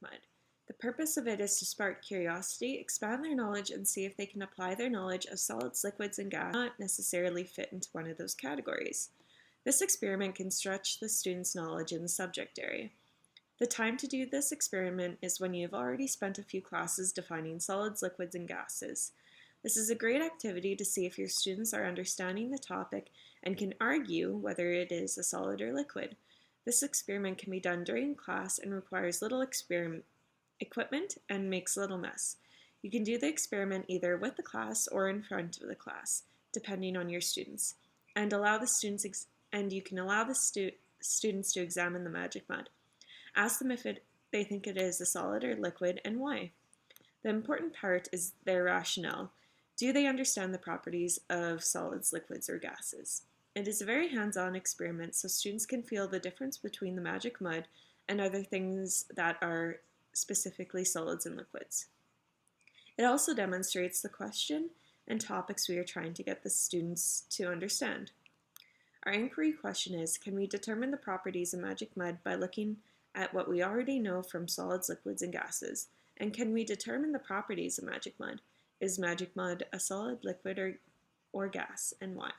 mud. The purpose of it is to spark curiosity, expand their knowledge, and see if they can apply their knowledge of solids, liquids, and gas not necessarily fit into one of those categories. This experiment can stretch the student's knowledge in the subject area. The time to do this experiment is when you've already spent a few classes defining solids, liquids, and gases. This is a great activity to see if your students are understanding the topic and can argue whether it is a solid or liquid. This experiment can be done during class and requires little equipment and makes little mess. You can do the experiment either with the class or in front of the class, depending on your students, and you can allow the students to examine the magic mud. Ask them if they think it is a solid or liquid and why. The important part is their rationale. Do they understand the properties of solids, liquids, or gases? It is a very hands-on experiment, so students can feel the difference between the magic mud and other things that are specifically solids and liquids. It also demonstrates the question and topics we are trying to get the students to understand. Our inquiry question is, can we determine the properties of magic mud by looking at what we already know from solids, liquids, and gases? And can we determine the properties of magic mud? Is magic mud a solid, liquid, or gas, and why?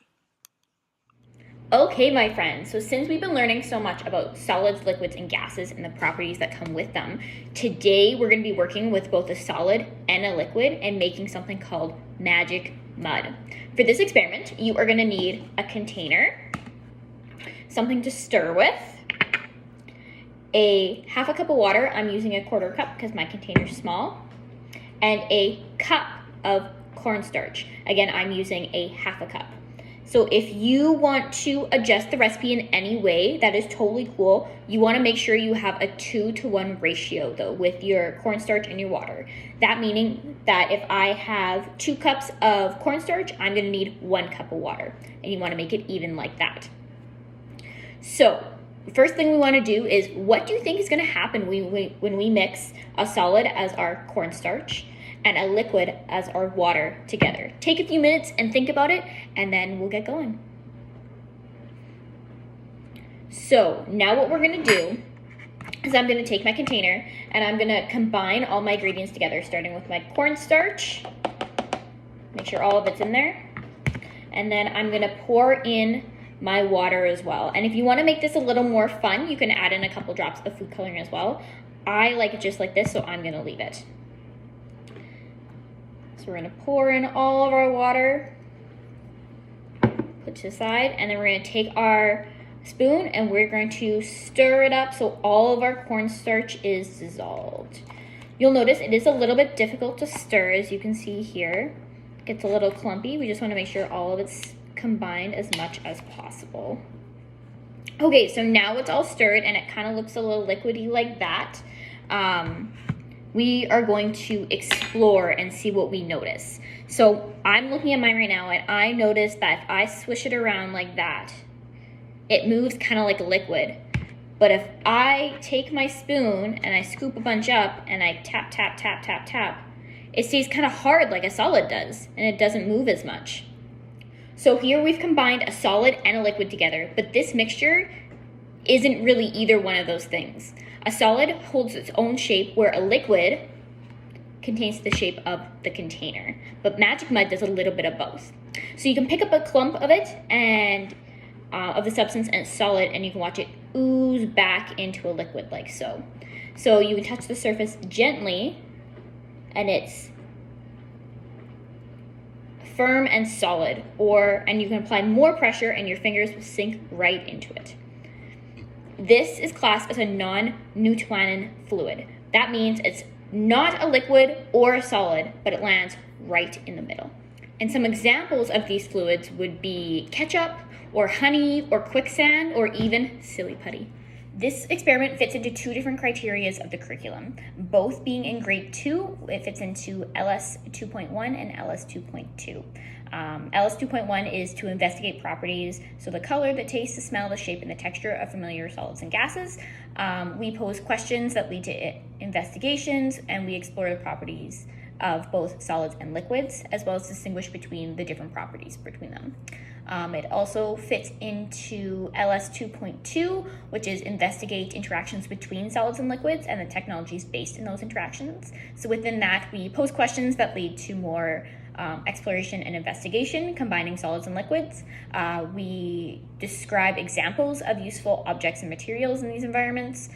Okay, my friends, so since we've been learning so much about solids, liquids, and gases and the properties that come with them, today we're going to be working with both a solid and a liquid and making something called magic mud. For this experiment, you are going to need a container, something to stir with, a half a cup of water. I'm using a quarter cup because my container is small, and a cup of cornstarch. Again, I'm using a half a cup. So if you want to adjust the recipe in any way, that is totally cool. You want to make sure you have a 2-to-1 ratio though with your cornstarch and your water. That meaning that if I have 2 cups of cornstarch, I'm going to need 1 cup of water. And you want to make it even like that. So the first thing we want to do is, what do you think is going to happen when we mix a solid as our cornstarch and a liquid as our water together? Take a few minutes and think about it, and then we'll get going. So now what we're going to do is I'm going to take my container and I'm going to combine all my ingredients together, starting with my cornstarch. Make sure all of it's in there. And then I'm going to pour in my water as well. And if you want to make this a little more fun, you can add in a couple drops of food coloring as well. I like it just like this, so I'm going to leave it. So we're going to pour in all of our water, put to the side, and then we're going to take our spoon and we're going to stir it up so all of our cornstarch is dissolved. You'll notice it is a little bit difficult to stir, as you can see here. It gets a little clumpy. We just want to make sure all of it's combined as much as possible. Okay, so now it's all stirred and it kind of looks a little liquidy like that. We are going to explore and see what we notice. So I'm looking at mine right now and I notice that if I swish it around like that, it moves kind of like a liquid. But if I take my spoon and I scoop a bunch up and I tap, tap, tap, tap, tap, it stays kind of hard like a solid does and it doesn't move as much. So here we've combined a solid and a liquid together, but this mixture isn't really either one of those things. A solid holds its own shape, where a liquid contains the shape of the container. But magic mud does a little bit of both. So you can pick up a clump of it and of the substance, and it's solid, and you can watch it ooze back into a liquid like so. So you can touch the surface gently, and it's firm and solid, and you can apply more pressure and your fingers will sink right into it. This is classed as a non-Newtonian fluid. That means it's not a liquid or a solid, but it lands right in the middle. And some examples of these fluids would be ketchup, or honey, or quicksand, or even silly putty. This experiment fits into 2 different criteria of the curriculum, both being in grade 2. It fits into LS 2.1 and LS 2.2. LS 2.1 is to investigate properties, so the color, the taste, the smell, the shape, and the texture of familiar solids and gases. We pose questions that lead to investigations, and we explore the properties of both solids and liquids, as well as distinguish between the different properties between them. It also fits into LS 2.2, which is investigate interactions between solids and liquids and the technologies based in those interactions. So within that, we pose questions that lead to more exploration and investigation, combining solids and liquids. We describe examples of useful objects and materials in these environments.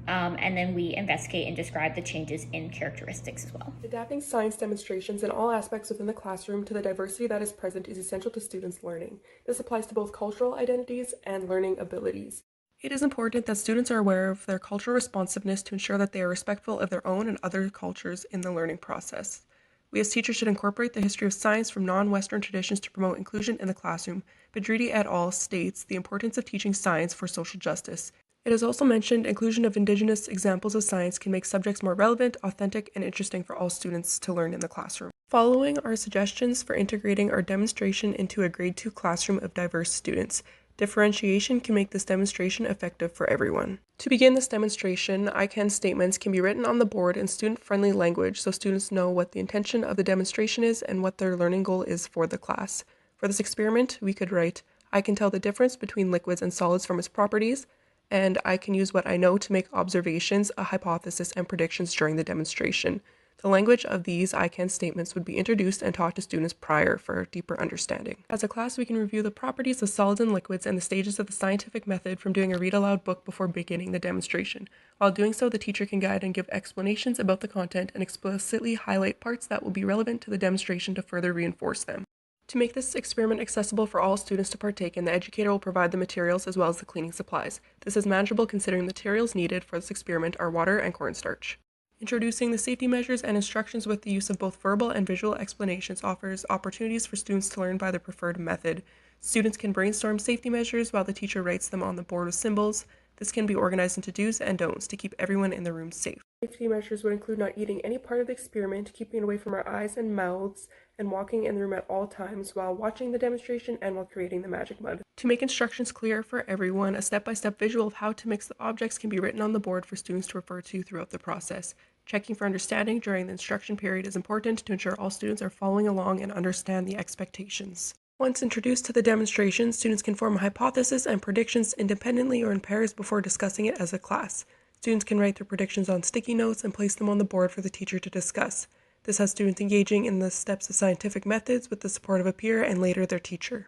And then we investigate and describe the changes in characteristics as well. Adapting science demonstrations in all aspects within the classroom to the diversity that is present is essential to students' learning. This applies to both cultural identities and learning abilities. It is important that students are aware of their cultural responsiveness to ensure that they are respectful of their own and other cultures in the learning process. We as teachers should incorporate the history of science from non-Western traditions to promote inclusion in the classroom. Breti et al. States the importance of teaching science for social justice. It is also mentioned inclusion of Indigenous examples of science can make subjects more relevant, authentic, and interesting for all students to learn in the classroom. Following are suggestions for integrating our demonstration into a grade 2 classroom of diverse students. Differentiation can make this demonstration effective for everyone. To begin this demonstration, I can statements can be written on the board in student-friendly language so students know what the intention of the demonstration is and what their learning goal is for the class. For this experiment, we could write, I can tell the difference between liquids and solids from its properties, and I can use what I know to make observations, a hypothesis, and predictions during the demonstration. The language of these I can statements would be introduced and taught to students prior for deeper understanding. As a class, we can review the properties of solids and liquids and the stages of the scientific method from doing a read-aloud book before beginning the demonstration. While doing so, the teacher can guide and give explanations about the content and explicitly highlight parts that will be relevant to the demonstration to further reinforce them. To make this experiment accessible for all students to partake in, the educator will provide the materials as well as the cleaning supplies. This is manageable considering the materials needed for this experiment are water and cornstarch. Introducing the safety measures and instructions with the use of both verbal and visual explanations offers opportunities for students to learn by their preferred method. Students can brainstorm safety measures while the teacher writes them on the board with symbols. This can be organized into do's and don'ts to keep everyone in the room safe. Safety measures would include not eating any part of the experiment, keeping it away from our eyes and mouths, and walking in the room at all times while watching the demonstration and while creating the magic mud. To make instructions clear for everyone, a step-by-step visual of how to mix the objects can be written on the board for students to refer to throughout the process. Checking for understanding during the instruction period is important to ensure all students are following along and understand the expectations. Once introduced to the demonstration, students can form a hypothesis and predictions independently or in pairs before discussing it as a class. Students can write their predictions on sticky notes and place them on the board for the teacher to discuss. This has students engaging in the steps of scientific methods with the support of a peer and later their teacher.